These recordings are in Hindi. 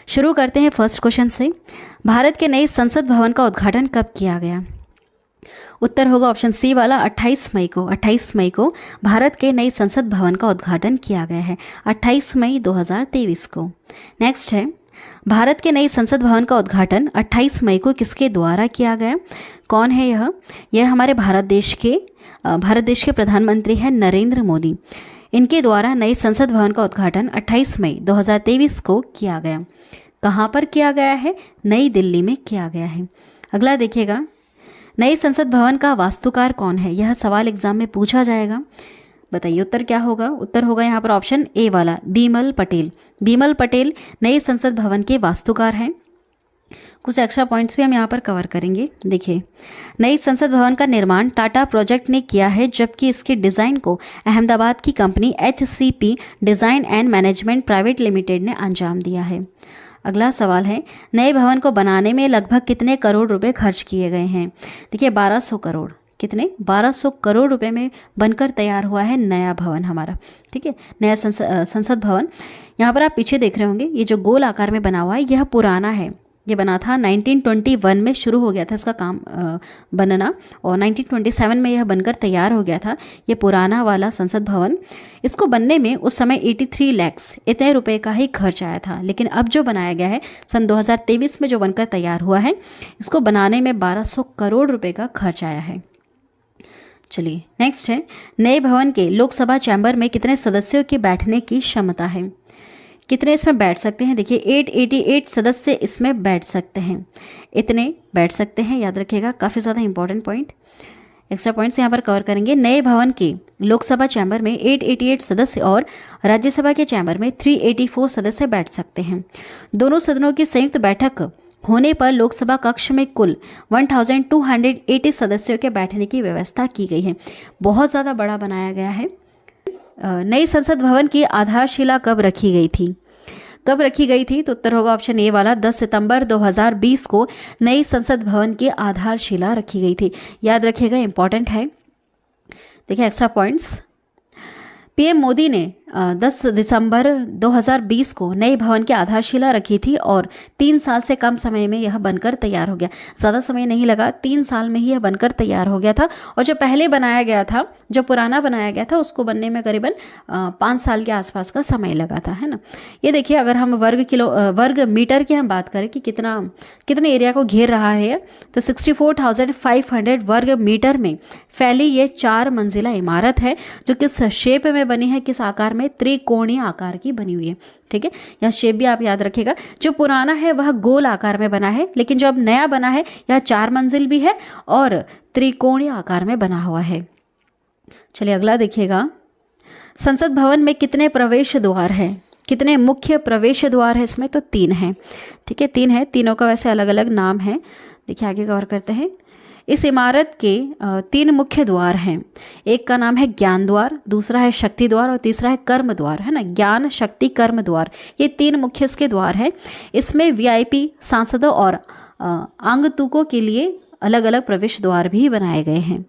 शुरू करते हैं फर्स्ट क्वेश्चन से। भारत के नए संसद भवन का उद्घाटन कब किया गया? उत्तर होगा ऑप्शन सी वाला 28 मई को। 28 मई को भारत के नए संसद भवन का उद्घाटन किया गया है, 28 मई 2023 को। नेक्स्ट है, भारत के नए संसद भवन का उद्घाटन 28 मई को किसके द्वारा किया गया? कौन है यह? यह हमारे भारत देश के प्रधानमंत्री हैं नरेंद्र मोदी। इनके द्वारा नए संसद भवन का उद्घाटन 28 मई 2023 को किया गया। कहाँ पर किया गया है? नई दिल्ली में किया गया है। अगला देखिएगा, नए संसद भवन का वास्तुकार कौन है? यह सवाल एग्जाम में पूछा जाएगा। बताइए उत्तर क्या होगा? उत्तर होगा यहाँ पर ऑप्शन ए वाला, बीमल पटेल। बीमल पटेल नए संसद भवन के वास्तुकार हैं। कुछ एक्स्ट्रा पॉइंट्स भी हम यहाँ पर कवर करेंगे। देखिए, नई संसद भवन का निर्माण टाटा प्रोजेक्ट ने किया है, जबकि इसके डिज़ाइन को अहमदाबाद की company HCP design and management private limited ने अंजाम दिया है। अगला सवाल है, नए भवन को बनाने में लगभग कितने करोड़ रुपए खर्च किए गए हैं? देखिए 1200 करोड़। कितने? 1200 करोड़ रुपए में बनकर तैयार हुआ है नया भवन हमारा। ठीक है, नया संसद भवन। यहाँ पर आप पीछे देख रहे होंगे, ये जो गोल आकार में बना हुआ है यह पुराना है। ये बना था 1921 में शुरू हो गया था इसका काम बनना, और 1927 में यह बनकर तैयार हो गया था। ये पुराना वाला संसद भवन, इसको बनने में उस समय 83 लाख इतने रुपए का ही खर्च आया था। लेकिन अब जो बनाया गया है सन 2023 में जो बनकर तैयार हुआ है, इसको बनाने में 1200 करोड़ रुपए का खर्च आया है। चलिए नेक्स्ट है, नए भवन के लोकसभा चैम्बर में कितने सदस्यों के बैठने की क्षमता है? कितने इसमें बैठ सकते हैं? देखिए 888 सदस्य इसमें बैठ सकते हैं। इतने बैठ सकते हैं, याद रखिएगा, काफ़ी ज़्यादा इंपॉर्टेंट पॉइंट। एक्स्ट्रा पॉइंट्स यहाँ पर कवर करेंगे। नए भवन के लोकसभा चैम्बर में 888 सदस्य और राज्यसभा के चैम्बर में 384 सदस्य बैठ सकते हैं। दोनों सदनों की संयुक्त बैठक होने पर लोकसभा कक्ष में कुल 1280 सदस्यों के बैठने की व्यवस्था की गई है। बहुत ज़्यादा बड़ा बनाया गया है। नई संसद भवन की आधारशिला कब रखी गई थी? कब रखी गई थी? तो उत्तर होगा ऑप्शन ए वाला, 10 सितंबर 2020 को नई संसद भवन की आधारशिला रखी गई थी। याद रखिएगा, इंपॉर्टेंट है। देखिए एक्स्ट्रा पॉइंट्स, पीएम मोदी ने 10 दिसंबर 2020 को नए भवन की आधारशिला रखी थी और 3 साल से कम समय में यह बनकर तैयार हो गया। ज़्यादा समय नहीं लगा, 3 साल में ही यह बनकर तैयार हो गया था। और जो पहले बनाया गया था, जो पुराना बनाया गया था, उसको बनने में करीबन 5 साल के आसपास का समय लगा था, है ना। ये देखिए, अगर हम वर्ग मीटर की हम बात करें कि कितने एरिया को घेर रहा है, तो 64,500 वर्ग मीटर में फैली ये 4 मंजिला इमारत है, जो किस शेप में बनी है, किस आकार में? त्रिकोणीय आकार की बनी हुई है। ठीक है, यह शेप भी आप याद रखिएगा। जो पुराना है वह गोल आकार में बना है, लेकिन जो अब नया बना है यह 4 मंजिल भी है और त्रिकोणीय आकार में बना हुआ है। चलिए अगला देखिएगा, संसद भवन में कितने प्रवेश द्वार हैं? कितने मुख्य प्रवेश द्वार है इसमें? तो 3 हैं। ठीक है, 3 है। तीनों का वैसे अलग अलग नाम है। देखिए आगे कवर करते हैं। इस इमारत के 3 मुख्य द्वार हैं। एक का नाम है ज्ञान द्वार, दूसरा है शक्ति द्वार और तीसरा है कर्म द्वार, है ना। ज्ञान, शक्ति, कर्म द्वार, ये 3 मुख्य इसके द्वार हैं। इसमें VIP सांसदों और आगंतुकों के लिए अलग अलग प्रवेश द्वार भी बनाए गए हैं।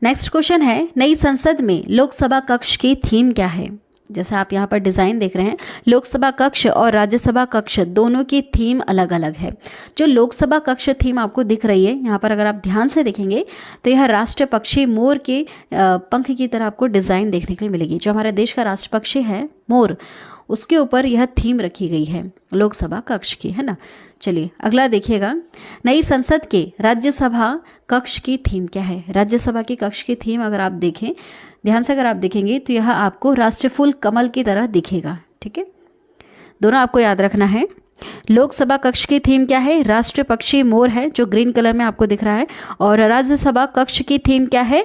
नेक्स्ट क्वेश्चन है, नई संसद में लोकसभा कक्ष की थीम क्या है? जैसे आप यहाँ पर डिज़ाइन देख रहे हैं, लोकसभा कक्ष और राज्यसभा कक्ष दोनों की थीम अलग अलग है। जो लोकसभा कक्ष थीम आपको दिख रही है यहाँ पर, अगर आप ध्यान से देखेंगे तो यह राष्ट्र पक्षी मोर के पंख की तरह आपको डिज़ाइन देखने के लिए मिलेगी। जो हमारे देश का राष्ट्र पक्षी है मोर, उसके ऊपर यह थीम रखी गई है लोकसभा कक्ष की, है ना। चलिए अगला देखिएगा, नई संसद के राज्यसभा कक्ष की थीम क्या है? राज्यसभा की कक्ष की थीम अगर आप देखें, ध्यान से अगर आप देखेंगे तो यह आपको राष्ट्र फूल कमल की तरह दिखेगा। ठीक है, दोनों आपको याद रखना है। लोकसभा कक्ष की थीम क्या है? राष्ट्र पक्षी मोर है, जो ग्रीन कलर में आपको दिख रहा है। और राज्यसभा कक्ष की थीम क्या है?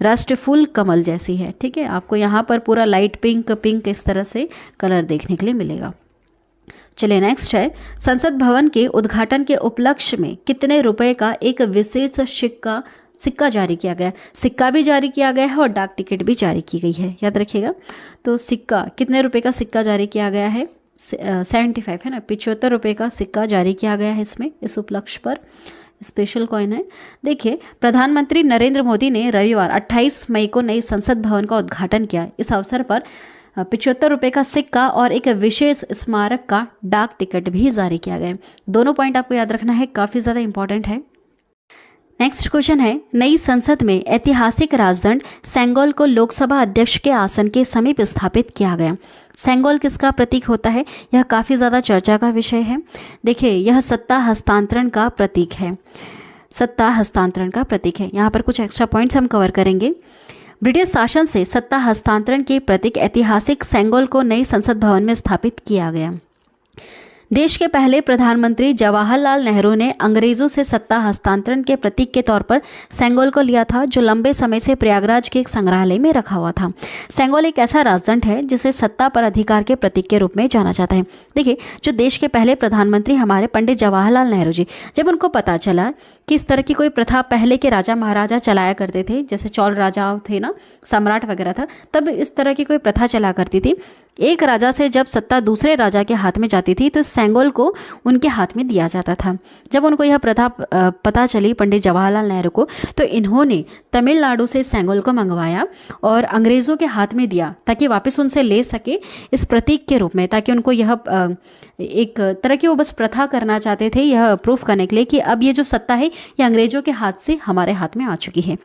राष्ट्र फूल कमल जैसी है। ठीक है, आपको यहाँ पर पूरा लाइट पिंक इस तरह से कलर देखने के लिए मिलेगा। चलिए नेक्स्ट है, संसद भवन के उद्घाटन के उपलक्ष्य में कितने रुपए का एक विशेष सिक्का जारी किया गया? सिक्का भी जारी किया गया है और डाक टिकट भी जारी की गई है, याद रखिएगा। तो सिक्का, कितने रुपए का सिक्का जारी किया गया है? 75, है ना, 75 रुपये का सिक्का जारी किया गया है इसमें, इस उपलक्ष्य पर। स्पेशल कॉइन है। देखिए, प्रधानमंत्री नरेंद्र मोदी ने रविवार 28 मई को नई संसद भवन का उद्घाटन किया। इस अवसर पर ₹75 का सिक्का और एक विशेष स्मारक का डाक टिकट भी जारी किया गया। दोनों पॉइंट आपको याद रखना है, काफ़ी ज़्यादा इंपॉर्टेंट है। नेक्स्ट क्वेश्चन है, नई संसद में ऐतिहासिक राजदंड सेंगोल को लोकसभा अध्यक्ष के आसन के समीप स्थापित किया गया। सेंगोल किसका प्रतीक होता है? यह काफ़ी ज़्यादा चर्चा का विषय है। देखिए, यह सत्ता हस्तांतरण का प्रतीक है, सत्ता हस्तांतरण का प्रतीक है। यहाँ पर कुछ एक्स्ट्रा पॉइंट्स हम कवर करेंगे। ब्रिटिश शासन से सत्ता हस्तांतरण के प्रतीक ऐतिहासिक सेंगोल को नई संसद भवन में स्थापित किया गया। देश के पहले प्रधानमंत्री जवाहरलाल नेहरू ने अंग्रेजों से सत्ता हस्तांतरण के प्रतीक के तौर पर सेंगोल को लिया था, जो लंबे समय से प्रयागराज के एक संग्रहालय में रखा हुआ था। सेंगोल एक ऐसा राजदंड है जिसे सत्ता पर अधिकार के प्रतीक के रूप में जाना जाता है। देखिए, जो देश के पहले प्रधानमंत्री हमारे पंडित जवाहरलाल नेहरू जी, जब उनको पता चला कि इस तरह की कोई प्रथा पहले के राजा महाराजा चलाया करते थे, जैसे चौल राजा थे ना, सम्राट वगैरह था, तब इस तरह की कोई प्रथा चला करती थी। एक राजा से जब सत्ता दूसरे राजा के हाथ में जाती थी तो सेंगोल को उनके हाथ में दिया जाता था। जब उनको यह प्रथा पता चली पंडित जवाहरलाल नेहरू को, तो इन्होंने तमिलनाडु से सेंगोल को मंगवाया और अंग्रेज़ों के हाथ में दिया ताकि वापस उनसे ले सके इस प्रतीक के रूप में, ताकि उनको यह एक तरह की वो बस प्रथा करना चाहते थे, यह प्रूफ करने के लिए कि अब ये जो सत्ता है ये अंग्रेज़ों के हाथ से हमारे हाथ में आ चुकी है।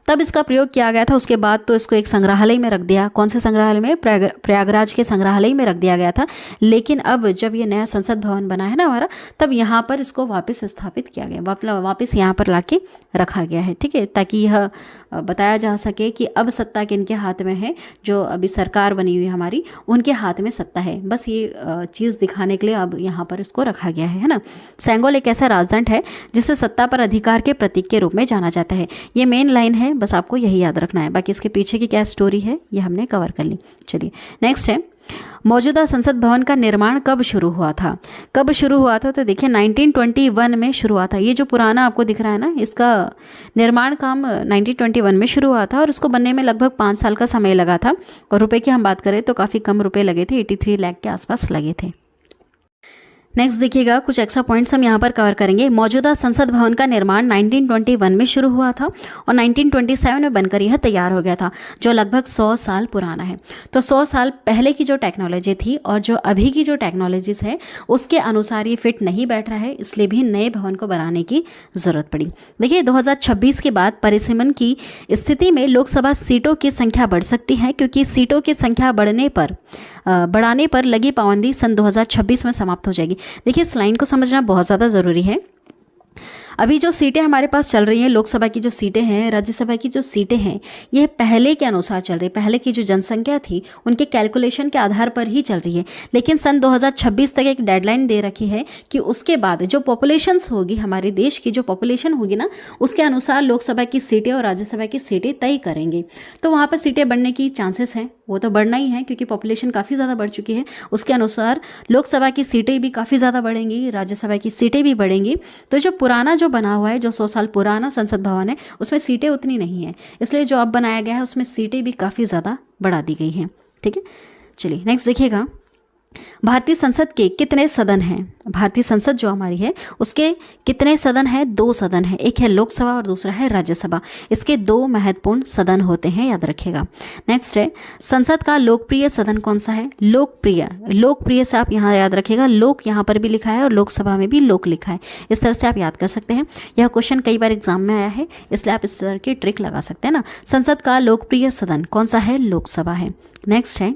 तब इसका प्रयोग किया गया था। उसके बाद तो इसको एक संग्रहालय में रख दिया। कौन से संग्रहालय में? प्रयागराज के संग्रहालय में रख दिया गया था। लेकिन अब जब ये नया संसद भवन बना है ना हमारा, तब यहाँ पर इसको वापस स्थापित किया गया, मतलब वापस यहाँ पर लाके रखा गया है, ठीक है, ताकि यह बताया जा सके कि अब सत्ता किनके हाथ में है। जो अभी सरकार बनी हुई है हमारी, उनके हाथ में सत्ता है। बस ये चीज़ दिखाने के लिए अब यहाँ पर इसको रखा गया है ना। सेंगोल एक ऐसा राजदंड है जिसे सत्ता पर अधिकार के प्रतीक के रूप में जाना जाता है। ये मेन लाइन है, बस आपको यही याद रखना है। बाकी इसके पीछे की क्या स्टोरी है ये हमने कवर कर ली। चलिए नेक्स्ट है, मौजूदा संसद भवन का निर्माण कब शुरू हुआ था? कब शुरू हुआ था? तो देखिए 1921 में शुरू हुआ था। ये जो पुराना आपको दिख रहा है ना, इसका निर्माण काम 1921 में शुरू हुआ था और इसको बनने में लगभग 5 साल का समय लगा था। और रुपए की हम बात करें तो काफ़ी कम रुपए लगे थे, 83 लाख के आसपास लगे थे। नेक्स्ट देखिएगा, कुछ एक्स्ट्रा पॉइंट्स हम यहाँ पर कवर करेंगे। मौजूदा संसद भवन का निर्माण 1921 में शुरू हुआ था और 1927 में बनकर यह तैयार हो गया था, जो लगभग 100 साल पुराना है। तो 100 साल पहले की जो टेक्नोलॉजी थी और जो अभी की जो टेक्नोलॉजीज है उसके अनुसार ये फिट नहीं बैठ रहा है, इसलिए भी नए भवन को बनाने की ज़रूरत पड़ी। देखिए 2026 के बाद परिसीमन की स्थिति में लोकसभा सीटों की संख्या बढ़ सकती है, क्योंकि सीटों की संख्या बढ़ाने पर लगी पाबंदी सन 2026 में समाप्त हो जाएगी। देखिए इस लाइन को समझना बहुत ज़्यादा ज़रूरी है। अभी जो सीटें हमारे पास चल रही हैं, लोकसभा की जो सीटें हैं, राज्यसभा की जो सीटें हैं, यह पहले के अनुसार चल रही है। पहले की जो जनसंख्या थी उनके कैलकुलेशन के आधार पर ही चल रही है। लेकिन सन 2026 तक एक डेडलाइन दे रखी है कि उसके बाद जो पॉपुलेशंस होगी, हमारे देश की जो पॉपुलेशन होगी ना, उसके अनुसार लोकसभा की सीटें और राज्यसभा की सीटें तय करेंगे। तो वहाँ पर सीटें बढ़ने की चांसेस हैं, वो तो बढ़ना ही है क्योंकि पॉपुलेशन काफ़ी ज़्यादा बढ़ चुकी है। उसके अनुसार लोकसभा की सीटें भी काफ़ी ज़्यादा बढ़ेंगी, राज्यसभा की सीटें भी बढ़ेंगी। तो जो पुराना जो बना हुआ है, जो 100 साल पुराना संसद भवन है, उसमें सीटें उतनी नहीं है, इसलिए जो अब बनाया गया है उसमें सीटें भी काफ़ी ज़्यादा बढ़ा दी गई हैं। ठीक है, चलिए नेक्स्ट देखिएगा, भारतीय संसद के कितने सदन हैं? भारतीय संसद जो हमारी है उसके कितने सदन हैं? 2 सदन हैं, एक है लोकसभा और दूसरा है राज्यसभा। इसके 2 महत्वपूर्ण सदन होते हैं, याद रखिएगा। नेक्स्ट है, संसद का लोकप्रिय सदन कौन सा है? लोकप्रिय से आप यहाँ याद रखिएगा, लोक यहाँ पर भी लिखा है और लोकसभा में भी लोक लिखा है। इस तरह से आप याद कर सकते हैं। यह क्वेश्चन कई बार एग्जाम में आया है, इसलिए आप इस तरह की ट्रिक लगा सकते हैं ना। संसद का लोकप्रिय सदन कौन सा है? लोकसभा है। नेक्स्ट है,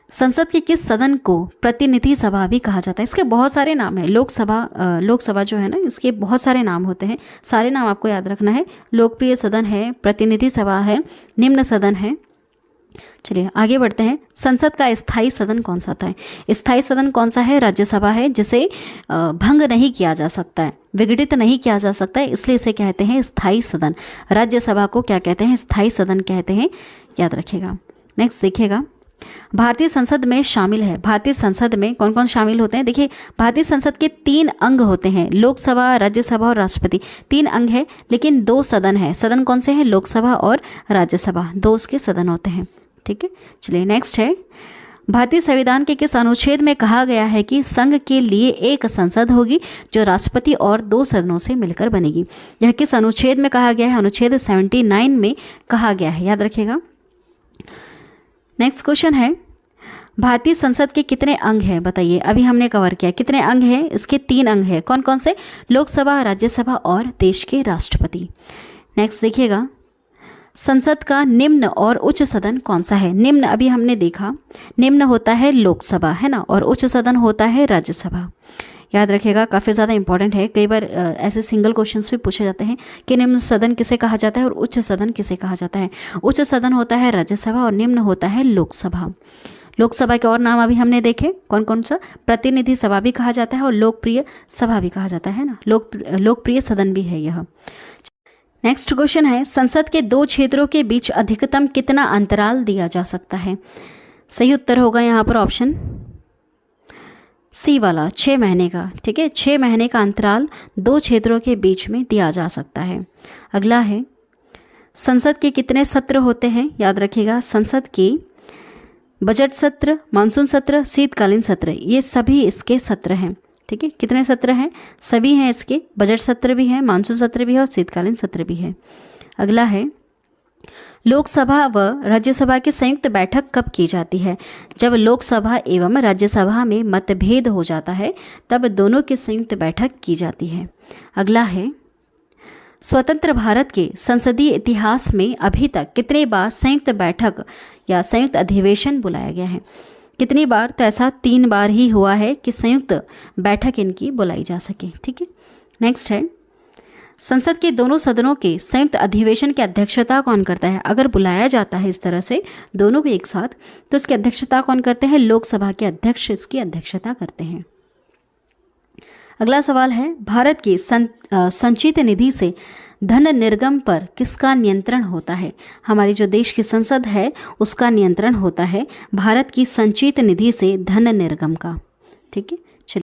संसद के किस सदन को प्रतिनिधि सभा भी कहा जाता है? इसके बहुत सारे नाम हैं। लोकसभा जो है ना, इसके बहुत सारे नाम होते हैं, सारे नाम आपको याद रखना है। लोकप्रिय सदन है, प्रतिनिधि सभा है, निम्न सदन है। चलिए आगे बढ़ते हैं। संसद का स्थायी सदन कौन सा था? स्थायी सदन कौन सा है? राज्यसभा है, जिसे भंग नहीं किया जा सकता है, विघटित नहीं किया जा सकता है, इसलिए इसे कहते हैं स्थायी सदन। राज्यसभा को क्या कहते हैं? स्थायी सदन कहते हैं, याद रखिएगा। नेक्स्ट देखिएगा, भारतीय संसद में शामिल है। भारतीय संसद में कौन कौन शामिल होते हैं? देखिए भारतीय संसद के 3 अंग होते हैं, लोकसभा, राज्यसभा और राष्ट्रपति। 3 अंग है, लेकिन 2 सदन है। सदन कौन से हैं? लोकसभा और राज्यसभा, 2 उसके सदन होते हैं। ठीक है, चलिए नेक्स्ट है, भारतीय संविधान के किस अनुच्छेद में कहा गया है कि संघ के लिए एक संसद होगी जो राष्ट्रपति और 2 सदनों से मिलकर बनेगी? यह किस अनुच्छेद में कहा गया है? अनुच्छेद 79 में कहा गया है, याद रखिएगा। नेक्स्ट क्वेश्चन है, भारतीय संसद के कितने अंग हैं बताइए। अभी हमने कवर किया कितने अंग हैं, इसके 3 अंग हैं। कौन कौन से? लोकसभा, राज्यसभा और देश के राष्ट्रपति। नेक्स्ट देखिएगा, संसद का निम्न और उच्च सदन कौन सा है? निम्न अभी हमने देखा, निम्न होता है लोकसभा, है ना, और उच्च सदन होता है राज्यसभा। याद रखिएगा, काफ़ी ज़्यादा इंपॉर्टेंट है। कई बार ऐसे सिंगल क्वेश्चंस भी पूछे जाते हैं कि निम्न सदन किसे कहा जाता है और उच्च सदन किसे कहा जाता है। उच्च सदन होता है राज्यसभा और निम्न होता है लोकसभा। लोकसभा के और नाम अभी हमने देखे, कौन कौन सा? प्रतिनिधि सभा भी कहा जाता है और लोकप्रिय सभा भी कहा जाता है ना, लोकप्रिय सदन भी है यह। नेक्स्ट क्वेश्चन है, संसद के 2 क्षेत्रों के बीच अधिकतम कितना अंतराल दिया जा सकता है? सही उत्तर होगा यहाँ पर ऑप्शन सी वाला, 6 महीने का। ठीक है, 6 महीने का अंतराल 2 क्षेत्रों के बीच में दिया जा सकता है। अगला है, संसद के कितने सत्र होते हैं? याद रखिएगा, संसद के बजट सत्र, मानसून सत्र, शीतकालीन सत्र, ये सभी इसके सत्र हैं। ठीक है, कितने सत्र हैं? सभी हैं इसके, बजट सत्र भी है, मानसून सत्र भी है और शीतकालीन सत्र भी है। अगला है, लोकसभा व राज्यसभा की संयुक्त बैठक कब की जाती है? जब लोकसभा एवं राज्यसभा में मतभेद हो जाता है तब दोनों की संयुक्त बैठक की जाती है। अगला है, स्वतंत्र भारत के संसदीय इतिहास में अभी तक कितने बार संयुक्त बैठक या संयुक्त अधिवेशन बुलाया गया है? कितनी बार? तो ऐसा 3 बार ही हुआ है कि संयुक्त बैठक इनकी बुलाई जा सके। ठीक है, नेक्स्ट है, संसद के दोनों सदनों के संयुक्त अधिवेशन की अध्यक्षता कौन करता है? अगर बुलाया जाता है इस तरह से दोनों को एक साथ, तो इसकी अध्यक्षता कौन करते हैं? लोकसभा के अध्यक्ष इसकी अध्यक्षता करते हैं। अगला सवाल है, भारत की संचित निधि से धन निर्गम पर किसका नियंत्रण होता है? हमारी जो देश की संसद है उसका नियंत्रण होता है भारत की संचित निधि से धन निर्गम का। ठीक है,